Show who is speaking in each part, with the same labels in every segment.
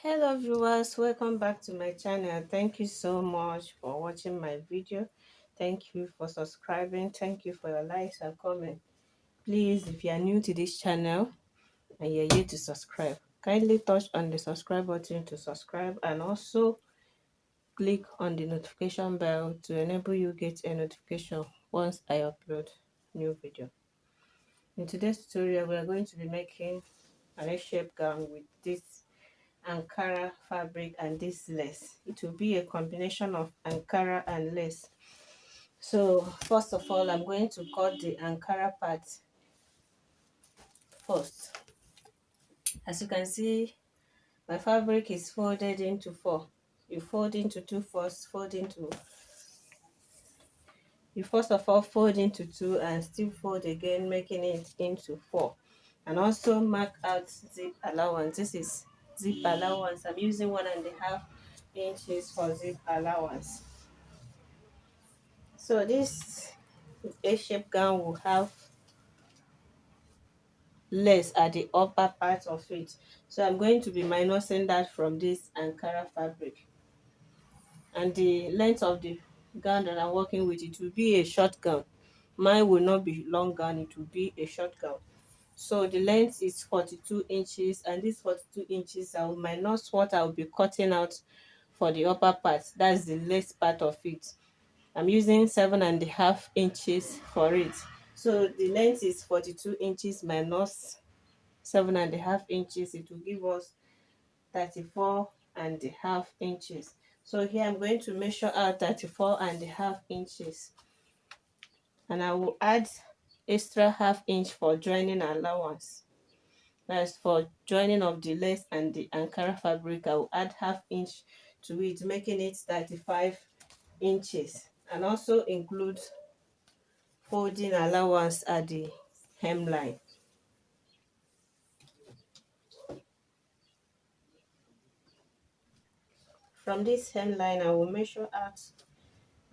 Speaker 1: Hello viewers, welcome back to my channel. Thank you so much for watching my video. Thank you for subscribing. Thank you for your likes and comments. Please, if you are new to this channel and you're yet to subscribe, kindly touch on the subscribe button to subscribe, and also click on the notification bell to enable you get a notification once I upload new video. In today's tutorial, we are going to be making an A-shaped gown with this Ankara fabric and this lace. It will be a combination of Ankara and lace. So first of all, I'm going to cut the Ankara part first. As you can see, my fabric is folded into four. You fold into two first, you first of all fold into two and still fold again, making it into four. And also mark out zip allowance. This is zip allowance. I'm using 1.5 inches for zip allowance. So this A-shaped gown will have lace at the upper part of it. So I'm going to be minusing that from this Ankara fabric. And the length of the gown that I'm working with, it will be a short gown. Mine will not be long gown, it will be a short gown. So the length is 42 inches, and this 42 inches I will minus what I will be cutting out for the upper part. That's the lace part of it. I'm using 7.5 inches for it. So the length is 42 inches minus 7.5 inches. It will give us 34.5 inches. So here I'm going to measure out 34.5 inches. And I will add extra half inch for joining allowance. That's for joining of the lace and the Ankara fabric. I will add half inch to it, making it 35 inches. And also include folding allowance at the hemline. From this hemline, I will measure out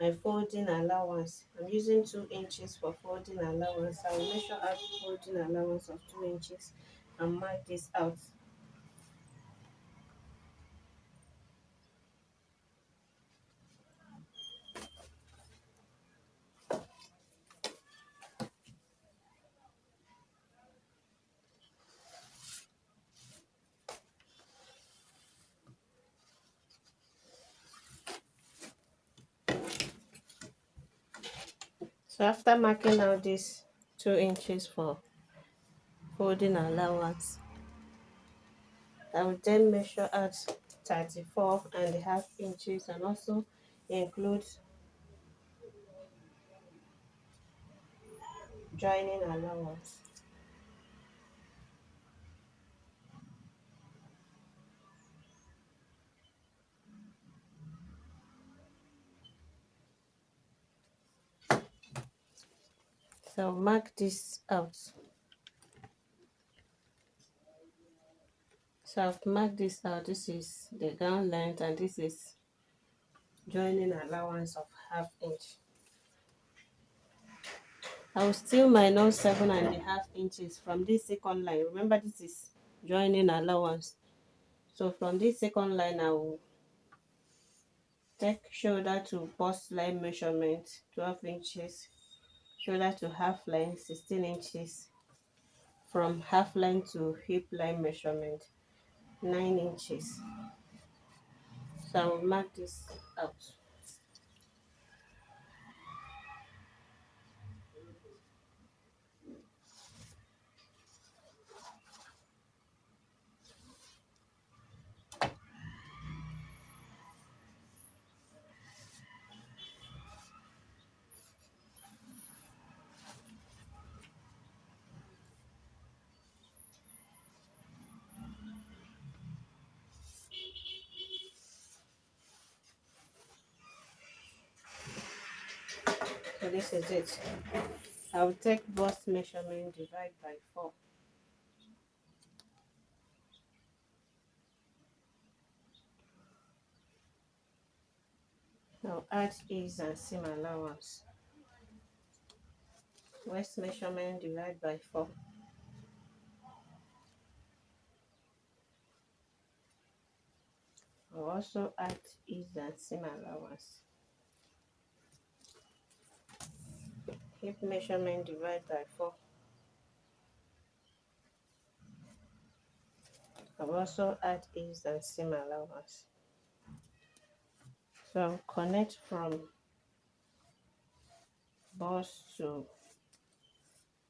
Speaker 1: my folding allowance. I'm using 2 inches for folding allowance. I will measure out folding allowance of 2 inches and mark this out. So after marking out this 2 inches for folding allowance, I will then measure out 34.5 inches and also include joining allowance. So mark this out. So I've marked this out. This is the gown length and this is joining allowance of half inch. I will still minus 7.5 inches from this second line. Remember, this is joining allowance. So from this second line, I will take shoulder to bust line measurement 12 inches, shoulder to half line 16 inches, from half line to hip line measurement 9 inches. So I will mark this out. So this is it. I will take bust measurement, divide by 4. Now add ease and seam allowance. Waist measurement, divide by 4. I'll also add ease and seam allowance. Hip measurement divide by 4. I'll also add ease and seam allowance. So connect from bust to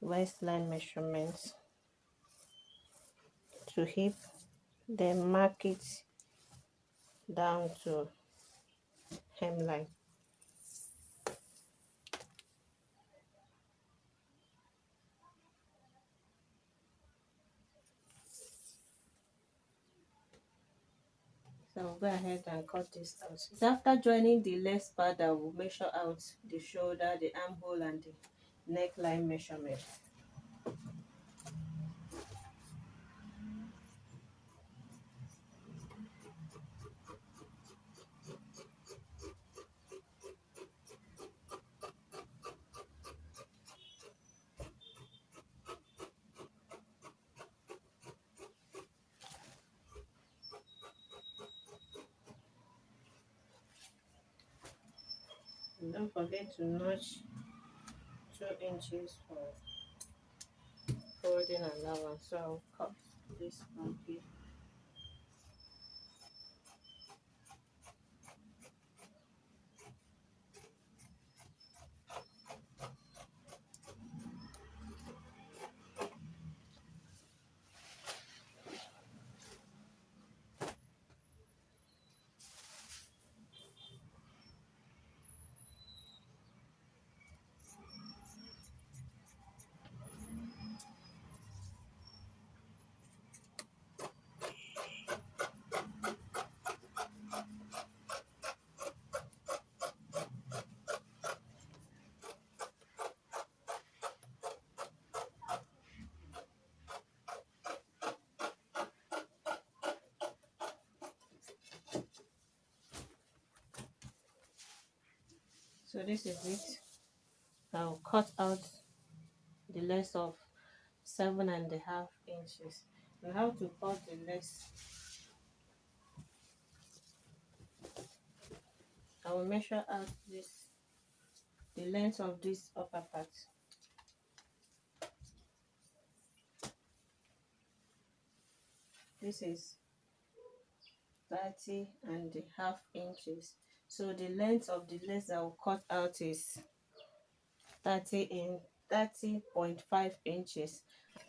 Speaker 1: waistline measurements to hip, then mark it down to hemline. So I'll go ahead and cut this out. So after joining the left part, I will measure out the shoulder, the armhole, and the neckline measurement. And don't forget to notch 2 inches for folding allowance. So I'll cut this from here. So this is it. I'll cut out the length of 7.5 inches. And how to cut the length? I will measure out the length of this upper part. This is 30.5 inches. So the length of the lace I will cut out is 30.5 inches.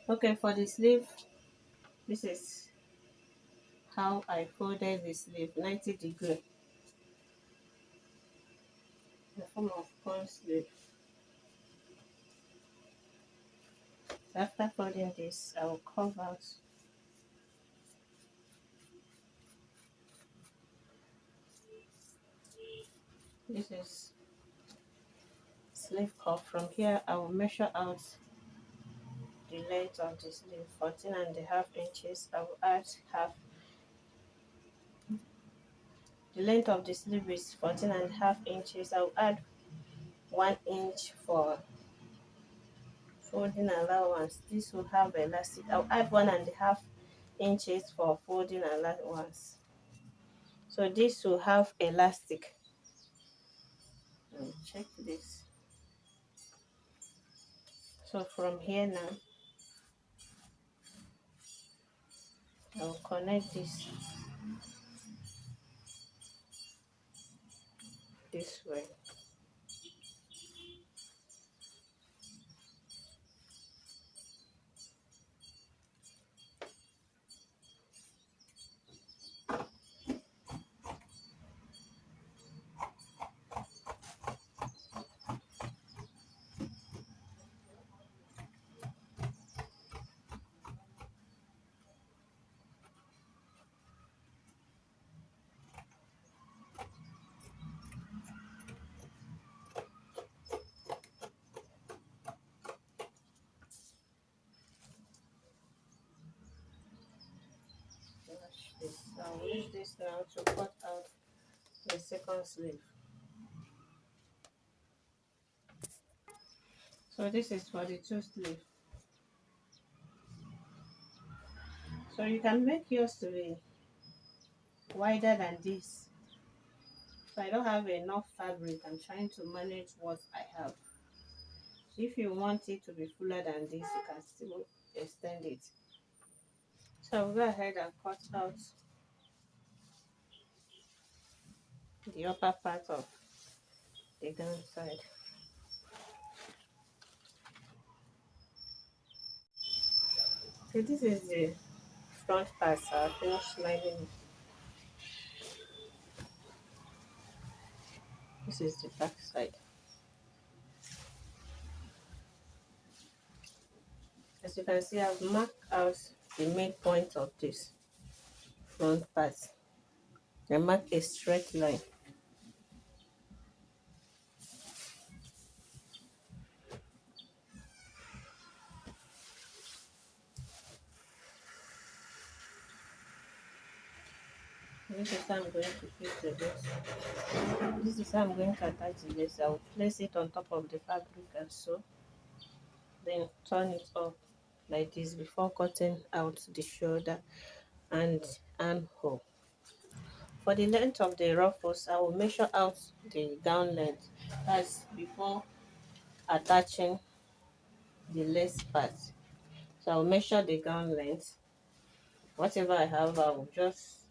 Speaker 1: Okay, for the sleeve, this is how I folded the sleeve, 90 degree, in the form of cone sleeve. After folding this, I will curve out this is sleeve cuff. From here I will measure out the length of the sleeve, 14.5 inches. I will add half. The length of the sleeve is 14.5 inches. I will add 1 inch for folding allowance. This will have elastic. I'll add 1.5 inches for folding allowance. So this will have elastic. Check this. So from here now, I'll connect this way. I'll use this now to cut out the second sleeve. So this is for the two sleeve. So you can make yours to be wider than this. So I don't have enough fabric. I'm trying to manage what I have. So if you want it to be fuller than this, you can still extend it. So I'll go ahead and cut out the upper part of the down side. So this is the front part, so I'll finish lining it. This is the back side. As you can see, I've marked out the midpoint of this front part. I mark a straight line. This is how I'm going to fix the lace. This is how I'm going to attach the lace. I will place it on top of the fabric and so then turn it up like this before cutting out the shoulder and armhole. For the length of the ruffles, I will measure out the gown length. That's before attaching the lace part. So I'll measure the gown length. Whatever I have, I will just,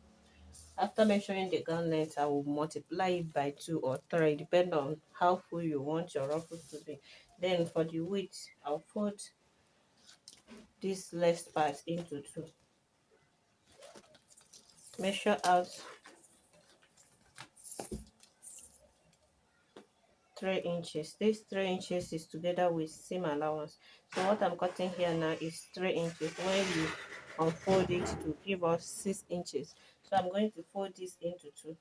Speaker 1: after measuring the gown length, I will multiply it by 2 or 3, depending on how full you want your ruffles to be. Then for the width, I'll fold this left part into 2. Measure out 3 inches. This 3 inches is together with seam allowance. So what I'm cutting here now is 3 inches. When you unfold it to give us 6 inches. So I'm going to fold this into 2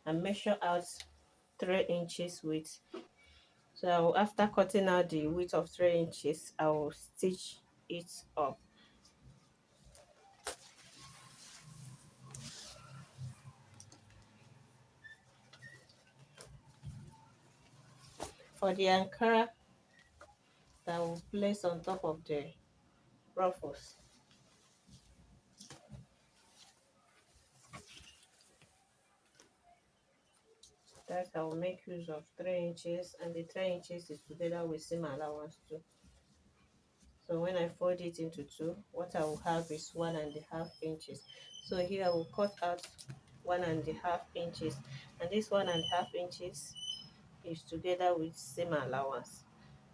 Speaker 1: and measure out 3 inches width. So after cutting out the width of 3 inches, I will stitch it up. For the Ankara that I will place on top of the ruffles, that I will make use of 3 inches, and the 3 inches is together with seam allowance too. So when I fold it into 2, what I will have is 1.5 inches. So here I will cut out 1.5 inches, and this 1.5 inches is together with seam allowance.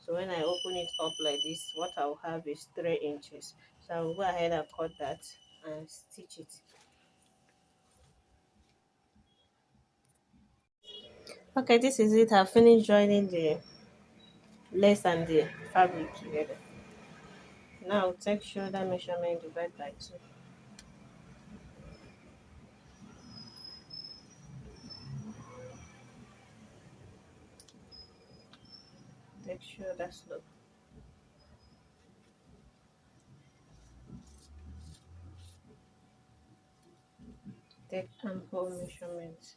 Speaker 1: So when I open it up like this, what I will have is 3 inches. So I will go ahead and cut that and stitch it. Okay, this is it. I've finished joining the lace and the fabric together. Now take shoulder measurement, divide by 2. Take shoulder slope. Take armhole measurement.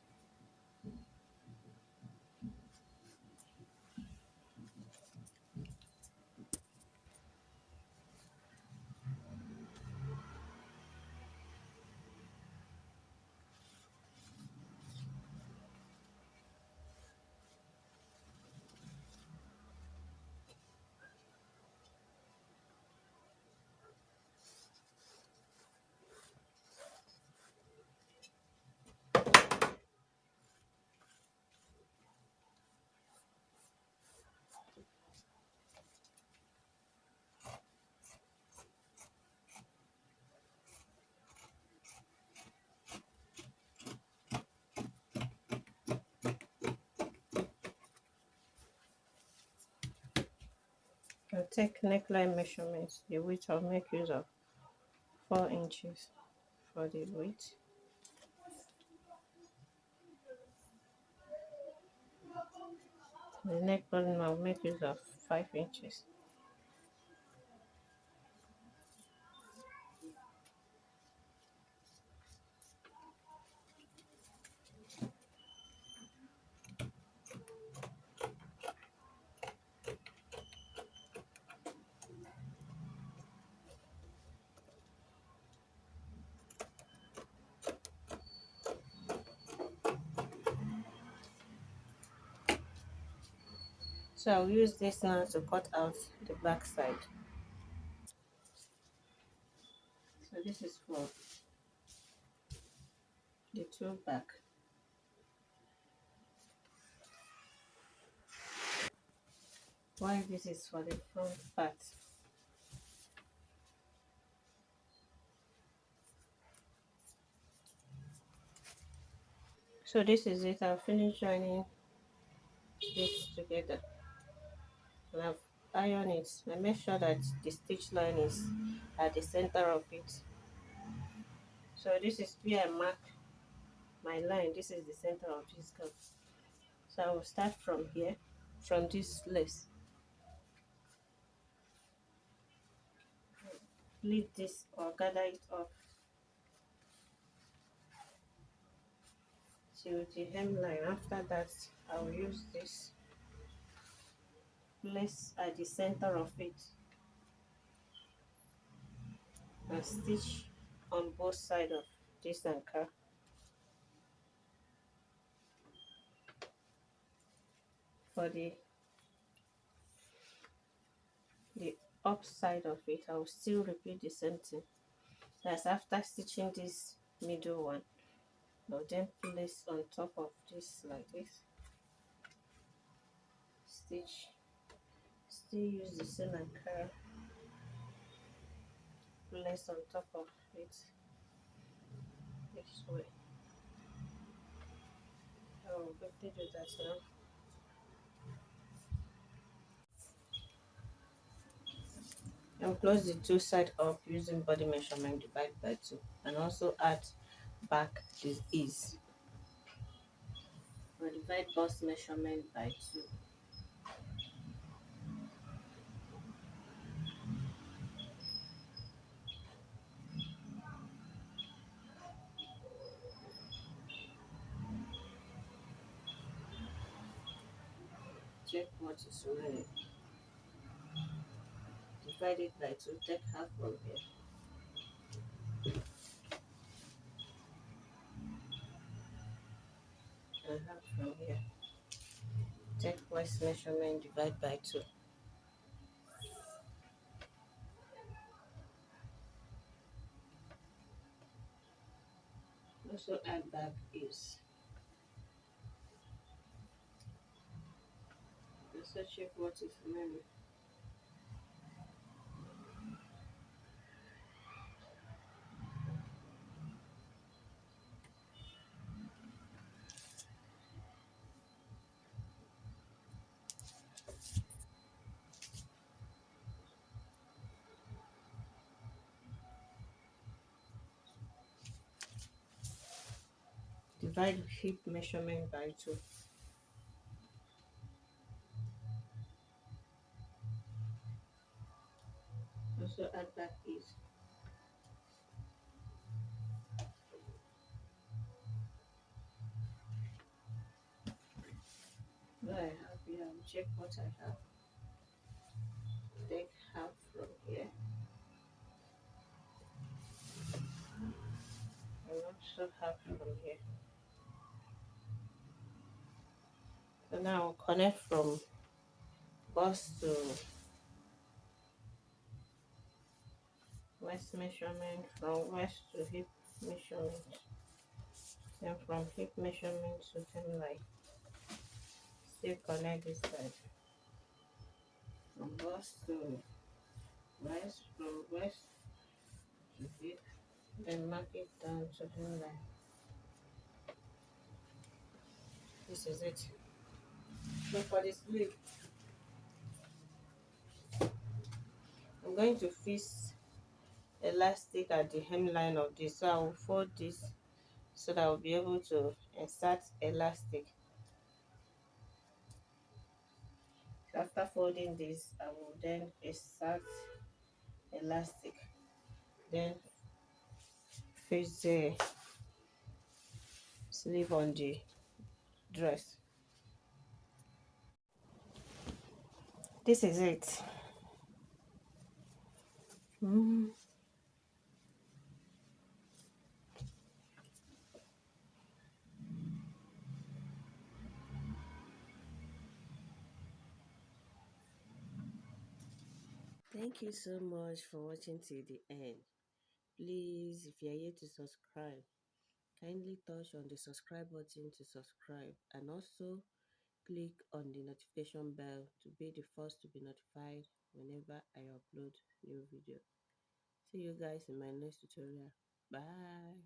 Speaker 1: I'll take neckline measurements. The width I'll make use of 4 inches for the width. The neck bottom I'll make use of 5 inches. So I'll use this now to cut out the back side. So this is for the two back. While this is for the front part. So this is it. I'll finish joining this together. And I've ironed it. I make sure that the stitch line is at the center of it. So this is where I mark my line. This is the center of this gown. So I will start from here, from this lace. Pleat this or gather it up till the hemline. After that, I will use this place at the center of it and stitch on both sides of this Ankara. For the up side of it, I will still repeat the same thing. That's after stitching this middle one. I'll then place on top of this like this. Stitch. Still use the same Ankara. Place on top of it this way. I will quickly do that now. And close the two sides up using body measurement divided by 2, and also add back this ease. We'll divide bust measurement by 2. Check what is remaining. Divide it by 2, take half from here. And half from here. Take waist measurement, divide by 2. Also add back ease. Also check what is remaining. Divide hip measurement by 2. Also add back ease. What I have here, I'll check what I have. Take half from here. And also half from here. So now I'll connect from bust to waist measurement, from waist to hip measurement, then from hip measurement to hemline. Still connect this side. From bust to waist, from waist to hip, then mark it down to hemline. This is it. So for the sleeve, I'm going to fix elastic at the hemline of this. So I will fold this so that I'll be able to insert elastic. So after folding this, I will then insert elastic, then fix the sleeve on the dress. This is it. Thank you so much for watching till the end. Please, if you're here to subscribe, kindly touch on the subscribe button to subscribe, and also click on the notification bell to be the first to be notified whenever I upload new video. See you guys in my next tutorial. Bye.